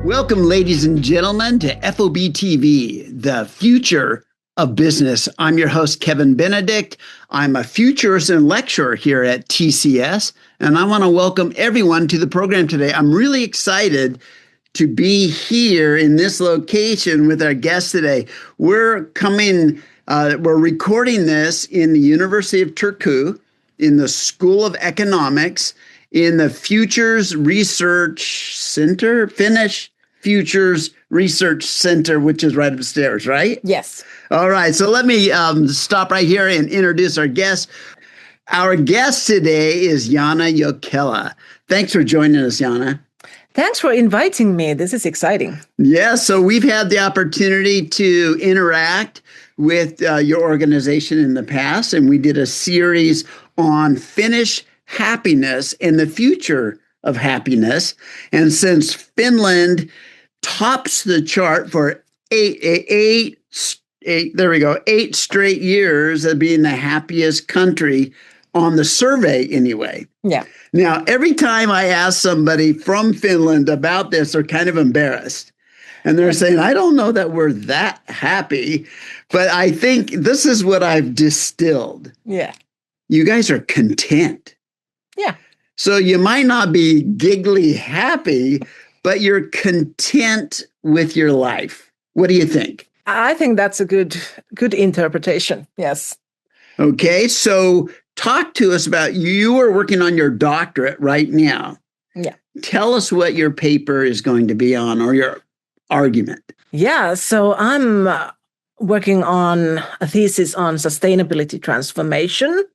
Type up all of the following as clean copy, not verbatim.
Welcome, ladies and gentlemen, to FOB TV, the future of business. I'm your host, Kevin Benedict. I'm a futurist and lecturer here at TCS, and I want to welcome everyone to the program today. I'm really excited to be here in this location with our guest today. We're recording this in the University of Turku, in the School of Economics, in the Futures Research Center, Finnish Futures Research Center, which is right upstairs, right? Yes. All right. So let me stop right here and introduce our guest. Our guest today is Janna Jokela. Thanks for joining us, Janna. Thanks for inviting me. This is exciting. Yeah. So we've had the opportunity to interact with your organization in the past, and we did a series on Finnish happiness and the future of happiness. And since Finland tops the chart for eight straight years of being the happiest country on the survey anyway. Yeah. Now, every time I ask somebody from Finland about this, they're kind of embarrassed. And they're saying, I don't know that we're that happy, but I think this is what I've distilled. Yeah. You guys are content. Yeah. So you might not be giggly happy, but you're content with your life. What do you think? I think that's a good interpretation. Yes. Okay. So talk to us about, you are working on your doctorate right now. Yeah. Tell us what your paper is going to be on, or your argument. Yeah. So I'm working on a thesis on sustainability transformation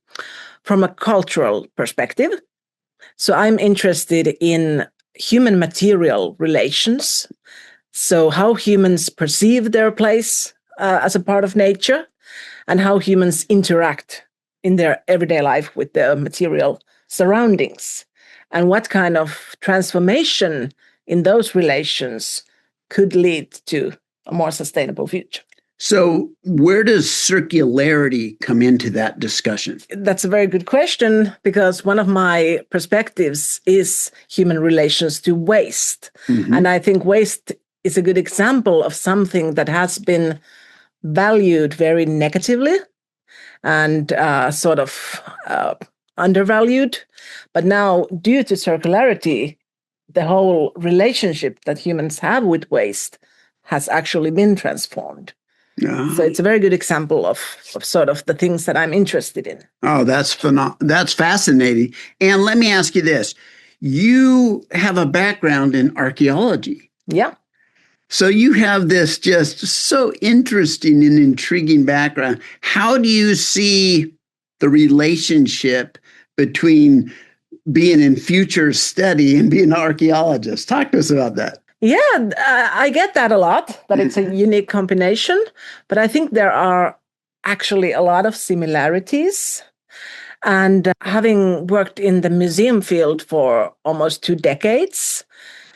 from a cultural perspective. So I'm interested in human material relations. So how humans perceive their place as a part of nature, and how humans interact in their everyday life with their material surroundings, and what kind of transformation in those relations could lead to a more sustainable future. So where does circularity come into that discussion? That's a very good question, because one of my perspectives is human relations to waste. Mm-hmm. And I think waste is a good example of something that has been valued very negatively and undervalued. But now, due to circularity, the whole relationship that humans have with waste has actually been transformed. Yeah. So it's a very good example of sort of the things that I'm interested in. Oh, that's fascinating. And let me ask you this. You have a background in archaeology. Yeah. So you have this just so interesting and intriguing background. How do you see the relationship between being in future study and being an archaeologist? Talk to us about that. Yeah, I get that a lot, that it's a unique combination. But I think there are actually a lot of similarities. And having worked in the museum field for almost 2 decades,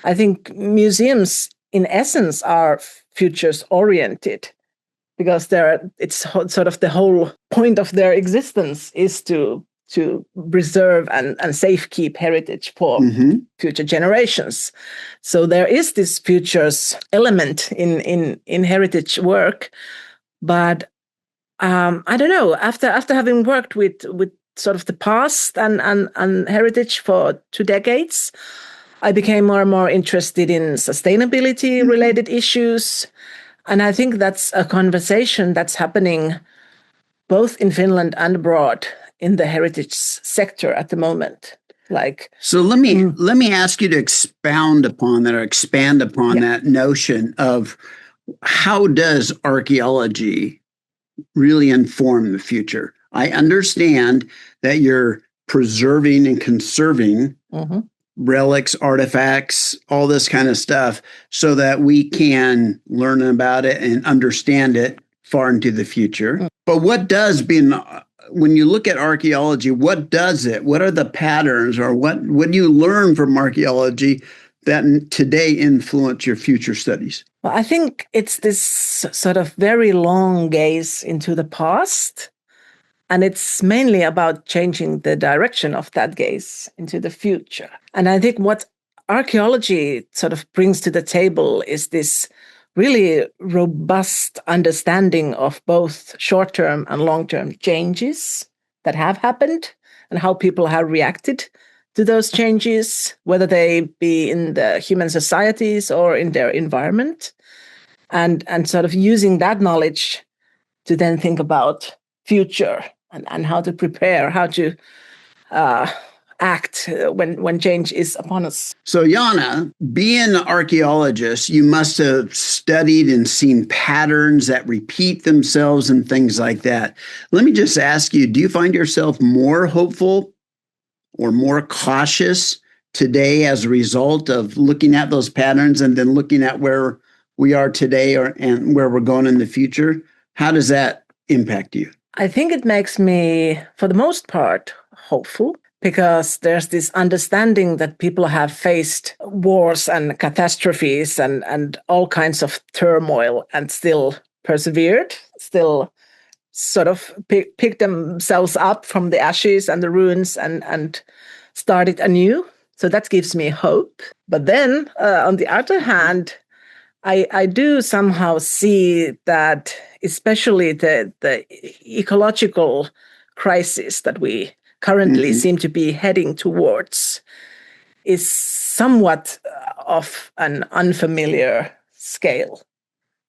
I think museums, in essence, are futures-oriented, because it's sort of the whole point of their existence is to preserve and safekeep heritage for future generations. So there is this futures element in heritage work. But I don't know, after having worked with sort of the past and heritage for 2 decades, I became more and more interested in sustainability-related issues. And I think that's a conversation that's happening both in Finland and abroad in the heritage sector at the moment. So let me ask you to expound upon that, or expand upon that notion of, how does archaeology really inform the future? I understand that you're preserving and conserving relics, artifacts, all this kind of stuff, so that we can learn about it and understand it far into the future. But what does when you look at archaeology, what does it? What are the patterns, or what do you learn from archaeology that today influence your future studies? Well, I think it's this sort of very long gaze into the past And it's mainly about changing the direction of that gaze into the future. And I think what archaeology sort of brings to the table is this really robust understanding of both short-term and long-term changes that have happened and how people have reacted to those changes, whether they be in the human societies or in their environment, and sort of using that knowledge to then think about future and how to prepare, how to act when change is upon us. So, Janna, being an archaeologist, you must have studied and seen patterns that repeat themselves and things like that. Let me just ask you, do you find yourself more hopeful or more cautious today as a result of looking at those patterns and then looking at where we are today and where we're going in the future? How does that impact you? I think it makes me, for the most part, hopeful, because there's this understanding that people have faced wars and catastrophes and all kinds of turmoil and still persevered, still sort of picked themselves up from the ashes and the ruins and started anew. So that gives me hope. But then, on the other hand, I do somehow see that especially the ecological crisis that we currently seem to be heading towards is somewhat of an unfamiliar scale.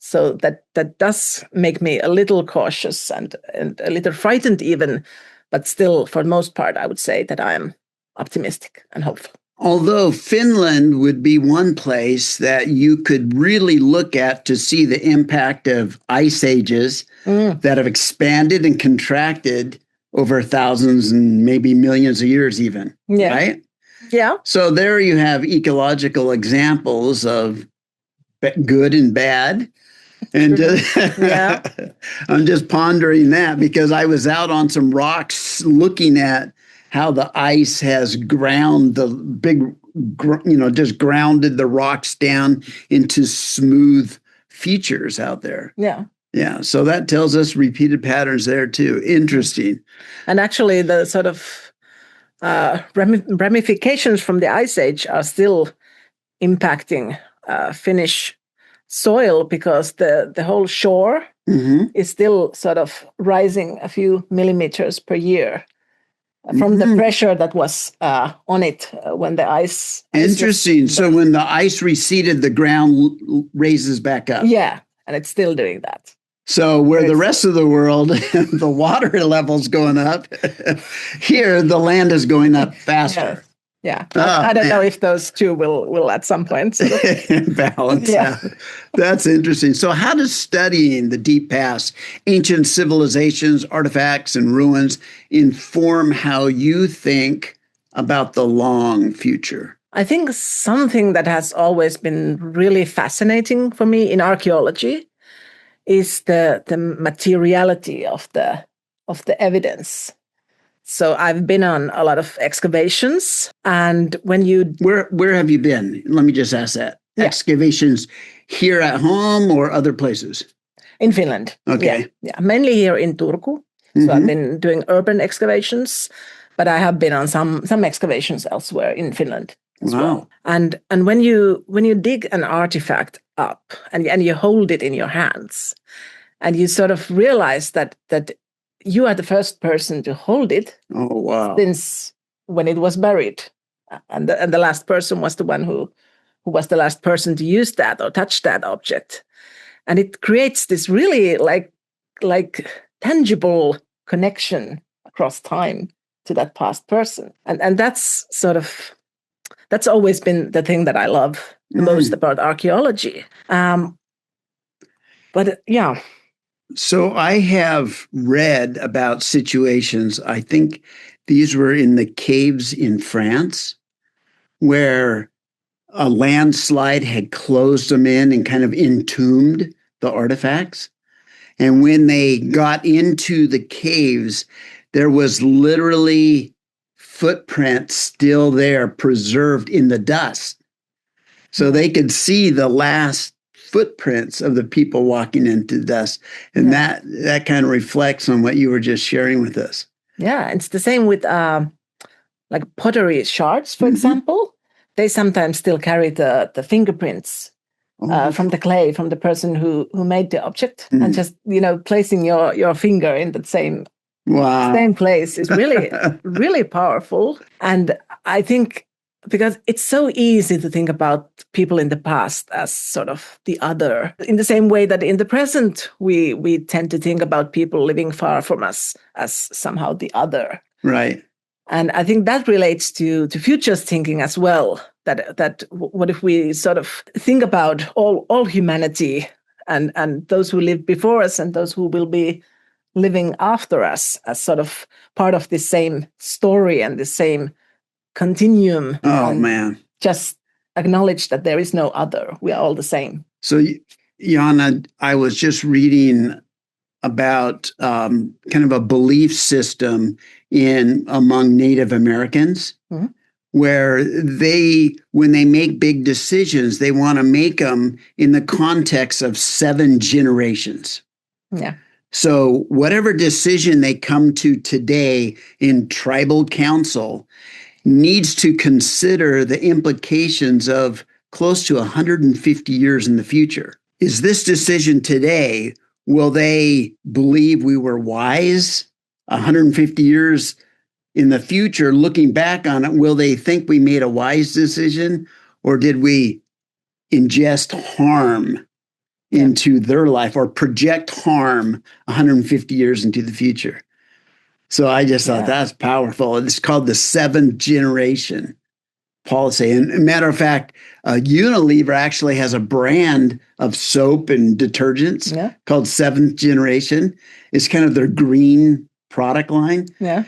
So that does make me a little cautious and a little frightened even, but still, for the most part, I would say that I am optimistic and hopeful. Although Finland would be one place that you could really look at to see the impact of ice ages that have expanded and contracted over thousands and maybe millions of years even, right? Yeah. So there you have ecological examples of good and bad. And I'm just pondering that because I was out on some rocks looking at how the ice has ground the just grounded the rocks down into smooth features out there. Yeah. Yeah. So that tells us repeated patterns there too. Interesting. And actually the sort of ramifications from the ice age are still impacting Finnish soil because the whole shore is still sort of rising a few millimeters per year from the pressure that was on it when the ice. Interesting. So when the ice receded, the ground raises back up. Yeah, and it's still doing that. So where the rest of the world, the water level's going up, here the land is going up faster. Yeah. I don't know if those two will at some point balance. Yeah. That's interesting. So how does studying the deep past, ancient civilizations, artifacts, and ruins inform how you think about the long future? I think something that has always been really fascinating for me in archaeology is the materiality of the evidence. So I've been on a lot of excavations, and when you... Where have you been? Let me just ask that. Yeah. Excavations here at home or other places? In Finland. Okay. Yeah. Mainly here in Turku. So I've been doing urban excavations, but I have been on some excavations elsewhere in Finland as well. And when you dig an artifact up and you hold it in your hands, and you sort of realize that you are the first person to hold it since when it was buried. And the last person was the one who was the last person to use that or touch that object. And it creates this really like tangible connection across time to that past person. And that's that's always been the thing that I love the most about archaeology. But yeah. So I have read about situations, I think these were in the caves in France, where a landslide had closed them in and kind of entombed the artifacts. And when they got into the caves, there was literally footprints still there, preserved in the dust. So they could see the last footprints of the people walking into dust. And that kind of reflects on what you were just sharing with us. Yeah, it's the same with like pottery shards, for example. They sometimes still carry the fingerprints from the clay, from the person who made the object, and just, placing your finger in the same place is really, really powerful. And I think because it's so easy to think about people in the past as sort of the other, in the same way that in the present, we tend to think about people living far from us as somehow the other. Right. And I think that relates to futurist thinking as well, that what if we sort of think about all humanity and those who lived before us and those who will be living after us as sort of part of the same story and the same continuum. Oh, man. Just acknowledge that there is no other. We are all the same. So, Janna, I was just reading about kind of a belief system among Native Americans, where when they make big decisions, they want to make them in the context of 7 generations. Yeah. So whatever decision they come to today in tribal council needs to consider the implications of close to 150 years in the future. Is this decision today, will they believe we were wise 150 years in the future? Looking back on it, will they think we made a wise decision, or did we ingest harm into their life or project harm 150 years into the future? So I just thought that's powerful. It's called the 7th generation policy. And a matter of fact, Unilever actually has a brand of soap and detergents called 7th generation. It's kind of their green product line. Yeah.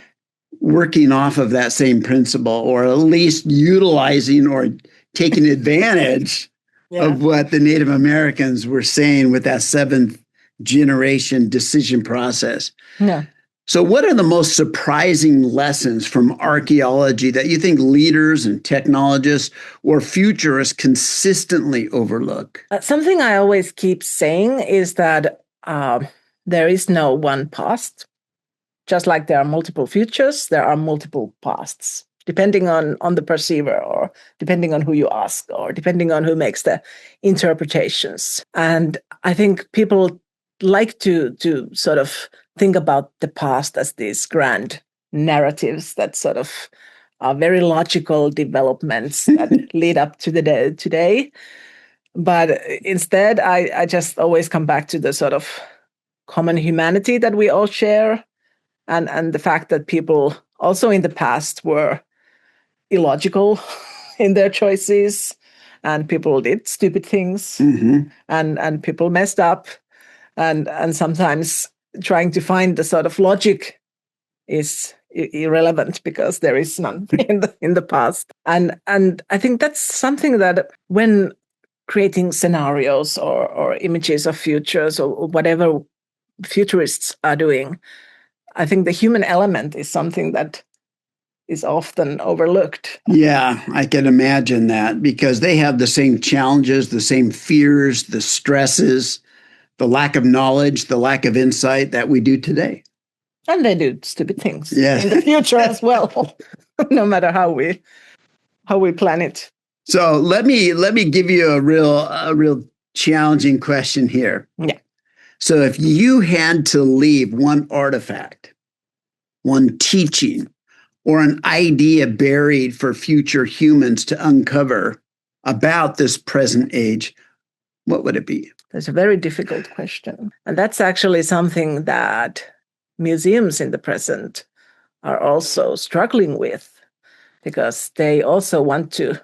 Working off of that same principle, or at least utilizing or taking advantage of what the Native Americans were saying with that 7th generation decision process. Yeah. So what are the most surprising lessons from archaeology that you think leaders and technologists or futurists consistently overlook? Something I always keep saying is that there is no one past. Just like there are multiple futures, there are multiple pasts, depending on the perceiver, or depending on who you ask, or depending on who makes the interpretations. And I think people like to sort of think about the past as these grand narratives that sort of are very logical developments that lead up to the day today. But instead, I just always come back to the sort of common humanity that we all share. And the fact that people also in the past were illogical in their choices, and people did stupid things, and people messed up, and sometimes trying to find the sort of logic is irrelevant because there is none in the past. And I think that's something that when creating scenarios or images of futures or whatever futurists are doing, I think the human element is something that is often overlooked. Yeah, I can imagine that, because they have the same challenges, the same fears, the stresses, the lack of knowledge, the lack of insight that we do today. And they do stupid things in the future as well, no matter how we plan it. So let me give you a real challenging question here. Yeah. So if you had to leave one artifact, one teaching, or an idea buried for future humans to uncover about this present age, what would it be? That's a very difficult question. And that's actually something that museums in the present are also struggling with, because they also want to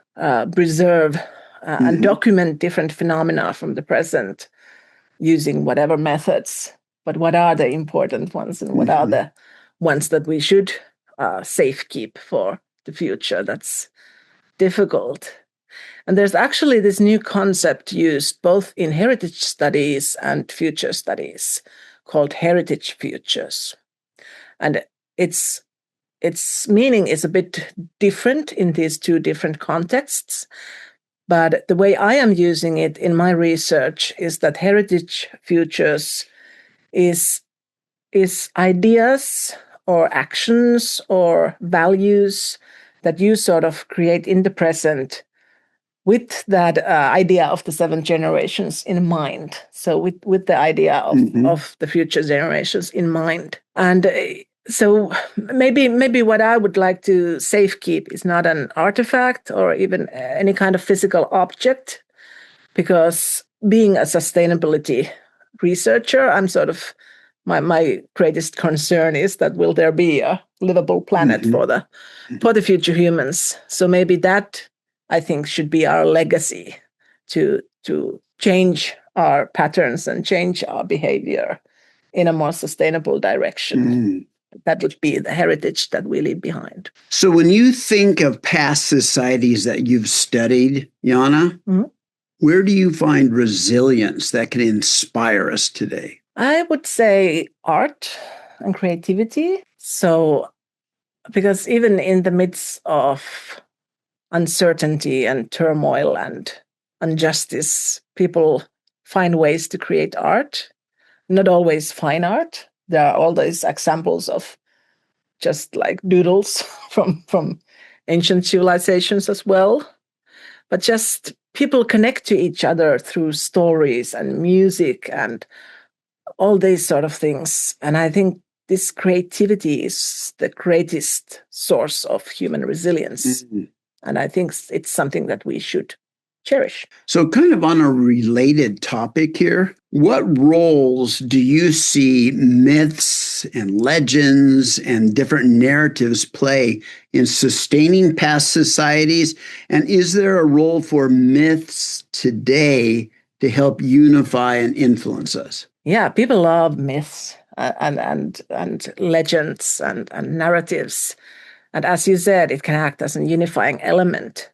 preserve and document different phenomena from the present using whatever methods. But what are the important ones, and what are the ones that we should safekeep for the future? That's difficult. And there's actually this new concept used both in heritage studies and future studies called heritage futures. And its meaning is a bit different in these two different contexts, But the way I am using it in my research is that heritage futures is ideas or actions or values that you sort of create in the present with that idea of the 7 generations in mind. So with the idea of the future generations in mind. And so maybe what I would like to safekeep is not an artifact or even any kind of physical object, because being a sustainability researcher, I'm sort of my greatest concern is that will there be a livable planet for the future humans? So maybe that, I think, should be our legacy, to change our patterns and change our behavior in a more sustainable direction. That would be the heritage that we leave behind. So when you think of past societies that you've studied, Janna, where do you find resilience that can inspire us today? I would say art and creativity. So, because even in the midst of uncertainty and turmoil and injustice, people find ways to create art, not always fine art. There are all these examples of just like doodles from ancient civilizations as well. But just people connect to each other through stories and music and all these sort of things. And I think this creativity is the greatest source of human resilience. And I think it's something that we should cherish. So kind of on a related topic here, what roles do you see myths and legends and different narratives play in sustaining past societies? And is there a role for myths today to help unify and influence us? Yeah, people love myths and legends and narratives. And as you said, it can act as a unifying element.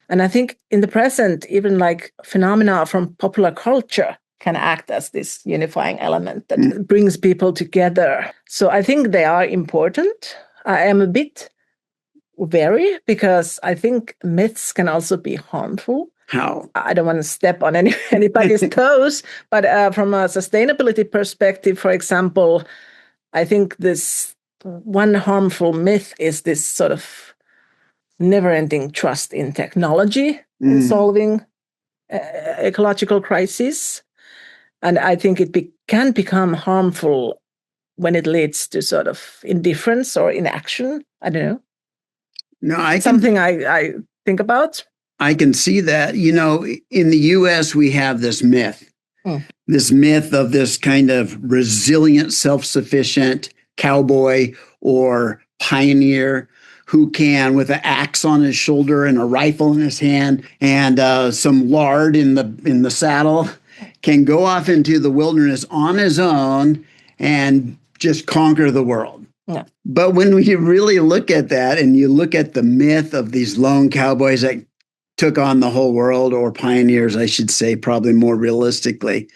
And I think in the present, even like phenomena from popular culture can act as this unifying element that brings people together. So I think they are important. I am a bit wary because I think myths can also be harmful. How? I don't want to step on anybody's toes, but from a sustainability perspective, for example, I think this one harmful myth is this sort of never-ending trust in technology in solving ecological crises. And I think it can become harmful when it leads to sort of indifference or inaction. I don't know. No, something I think about. I can see that. You know, in the U.S., we have this myth of this kind of resilient, self-sufficient cowboy or pioneer who can, with an axe on his shoulder and a rifle in his hand and some lard in the saddle, can go off into the wilderness on his own and just conquer the world. Yeah. But when we really look at that and you look at the myth of these lone cowboys that took on the whole world, or pioneers, I should say, probably more realistically,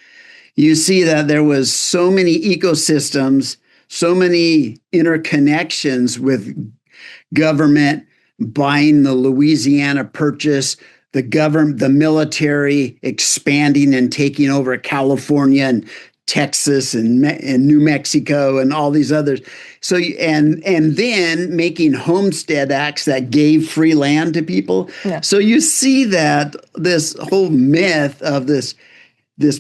you see that there was so many ecosystems, so many interconnections with government buying the Louisiana Purchase, the military expanding and taking over California and Texas and New Mexico and all these others. So and then making homestead acts that gave free land to people. Yeah. So you see that this whole myth of this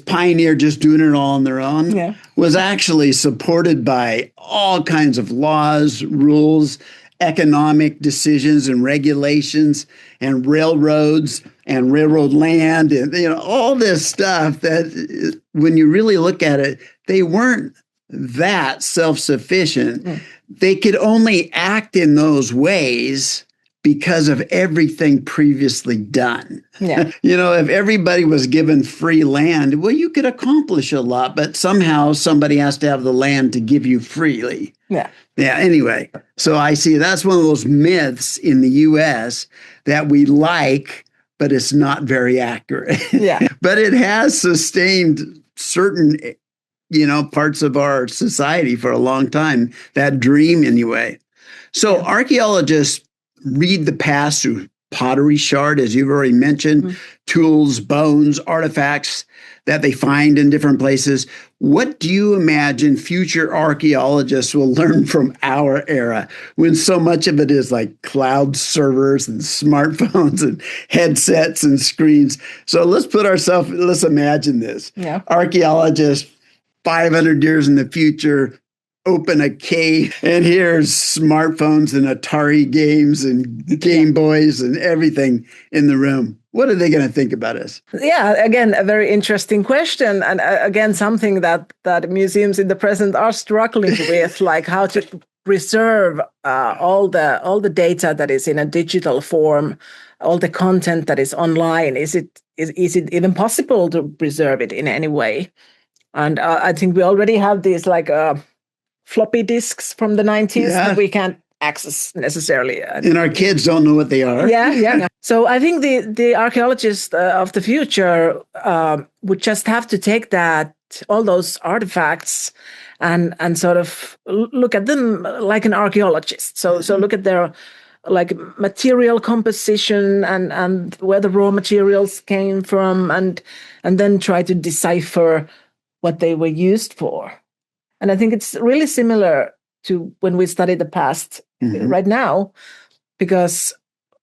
pioneer just doing it all on their own was actually supported by all kinds of laws, rules, economic decisions and regulations and railroads and railroad land and all this stuff that when you really look at it, they weren't that self-sufficient. They could only act in those ways because of everything previously done. Yeah. If everybody was given free land, well, you could accomplish a lot, but somehow somebody has to have the land to give you freely. Yeah. Yeah, anyway, so I see that's one of those myths in the U.S. that we like, but it's not very accurate. Yeah. But it has sustained certain, parts of our society for a long time, that dream anyway. So archaeologists read the past through pottery shard, as you've already mentioned, tools, bones, artifacts that they find in different places. What do you imagine future archaeologists will learn from our era when so much of it is like cloud servers and smartphones and headsets and screens? So let's imagine this. Yeah. Archaeologists 500 years in the future open a cave and here's smartphones and Atari games and Game Boys and everything in the room. What are they going to think about us? Yeah, again, a very interesting question. And again, something that museums in the present are struggling with, like how to preserve all the data that is in a digital form, all the content that is online. Is it even possible to preserve it in any way? And I think we already have these like floppy disks from the 90s that we can't access necessarily. And our kids don't know what they are. Yeah. So I think the archaeologists of the future would just have to take all those artifacts and sort of look at them like an archaeologist. So look at their like material composition and where the raw materials came from and then try to decipher what they were used for. And I think it's really similar to when we study the past right now, because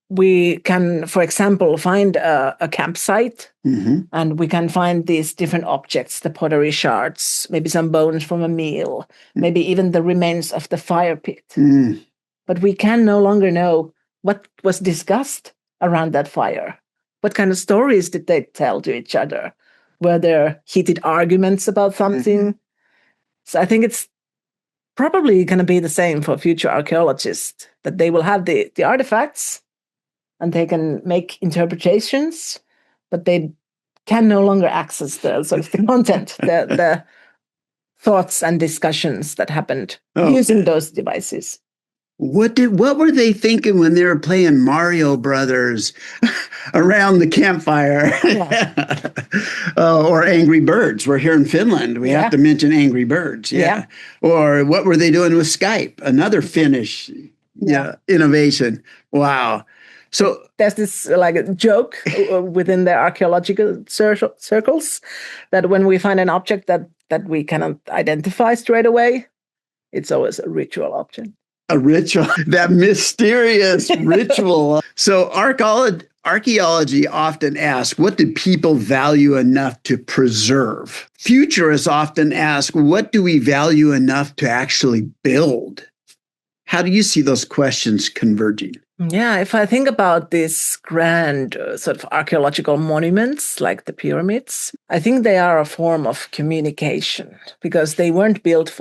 we can, for example, find a campsite and we can find these different objects, the pottery shards, maybe some bones from a meal, maybe even the remains of the fire pit. But we can no longer know what was discussed around that fire. What kind of stories did they tell to each other? Were there heated arguments about something? So I think it's probably going to be the same for future archaeologists, that they will have the artifacts and they can make interpretations, but they can no longer access the sort of the content, the thoughts and discussions that happened using those devices. What were they thinking when they were playing Mario Brothers around the campfire? Or Angry Birds. We're here in Finland. We have to mention Angry Birds. Yeah. Or what were they doing with Skype? Another Finnish innovation. Wow. So there's this like a joke within the archaeological circles that when we find an object that we cannot identify straight away, it's always a ritual object. A ritual, that mysterious ritual. So archaeology often asks, what do people value enough to preserve? Futurists often ask, what do we value enough to actually build? How do you see those questions converging? Yeah, if I think about these grand sort of archaeological monuments like the pyramids, I think they are a form of communication because they weren't built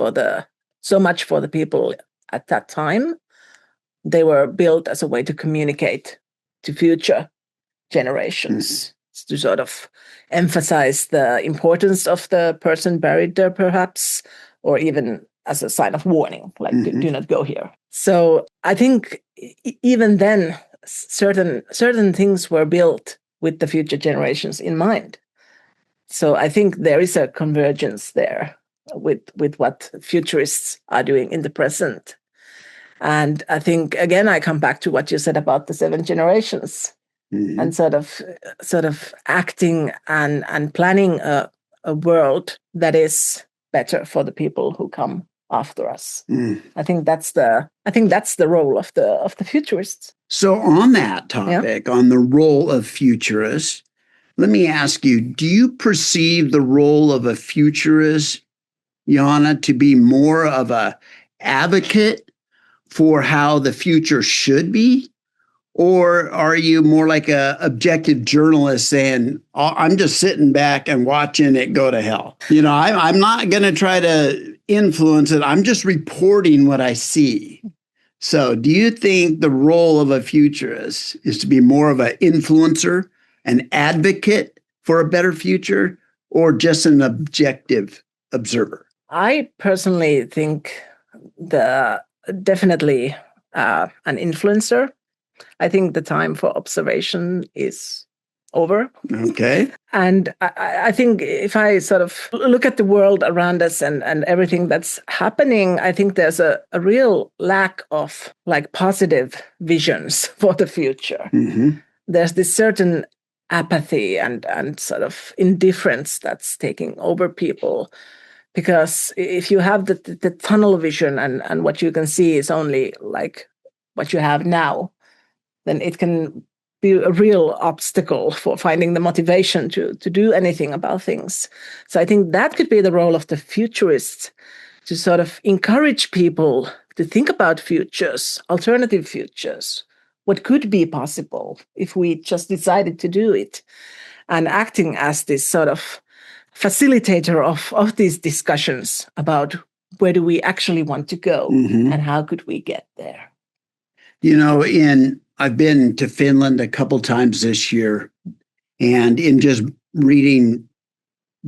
so much for the people at that time. They were built as a way to communicate to future generations, to sort of emphasize the importance of the person buried there, perhaps, or even as a sign of warning, like do not go here. So I think even then, certain things were built with the future generations in mind. So I think there is a convergence there with what futurists are doing in the present. And I think, again, I come back to what you said about the 7 generations and sort of acting and planning a world that is better for the people who come after us. I think that's the role of the futurists. So on that topic, on the role of futurists, let me ask you, do you perceive the role of a futurist, Janna, to be more of a advocate for how the future should be? Or are you more like a objective journalist saying, I'm just sitting back and watching it go to hell? I'm not going to try to influence it. I'm just reporting what I see. So do you think the role of a futurist is to be more of an influencer, an advocate for a better future, or just an objective observer? I personally think definitely an influencer. I think the time for observation is over. Okay. And I think if I sort of look at the world around us and everything that's happening, I think there's a real lack of like positive visions for the future. Mm-hmm. There's this certain apathy and sort of indifference that's taking over people. Because if you have the tunnel vision and what you can see is only like what you have now, then it can be a real obstacle for finding the motivation to do anything about things. So I think that could be the role of the futurists, to sort of encourage people to think about futures, alternative futures, what could be possible if we just decided to do it, and acting as this sort of facilitator of these discussions about where do we actually want to go and how could we get there. You know, I've been to Finland a couple times this year, and in just reading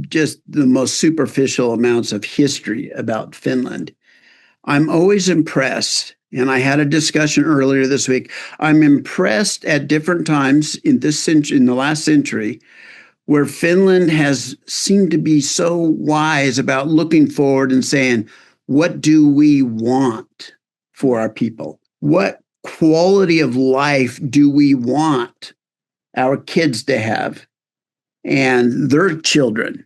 just the most superficial amounts of history about Finland, I'm always impressed. And I had a discussion earlier this week. I'm impressed at different times in this century, in the last century, where Finland has seemed to be so wise about looking forward and saying, what do we want for our people? What quality of life do we want our kids to have and their children?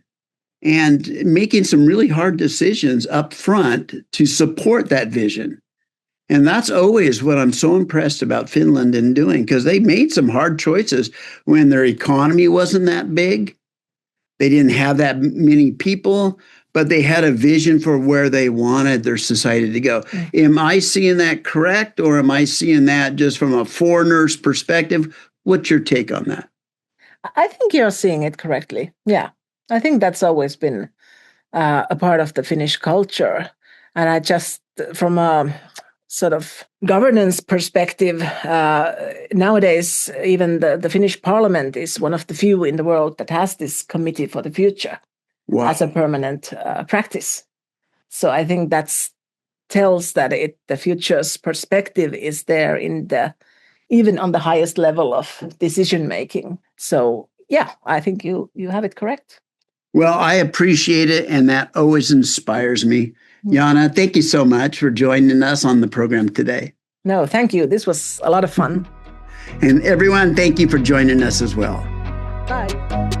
And making some really hard decisions up front to support that vision. And that's always what I'm so impressed about Finland in doing, because they made some hard choices when their economy wasn't that big. They didn't have that many people, but they had a vision for where they wanted their society to go. Am I seeing that correct, or am I seeing that just from a foreigner's perspective? What's your take on that? I think you're seeing it correctly. Yeah, I think that's always been a part of the Finnish culture. And I just, from a sort of governance perspective, nowadays, even the Finnish parliament is one of the few in the world that has this committee for the future as a permanent practice. So I think that tells that the future's perspective is there even on the highest level of decision making. So yeah, I think you have it correct. Well, I appreciate it, and that always inspires me. Janna, thank you so much for joining us on the program today. No, thank you. This was a lot of fun. And everyone, thank you for joining us as well. Bye.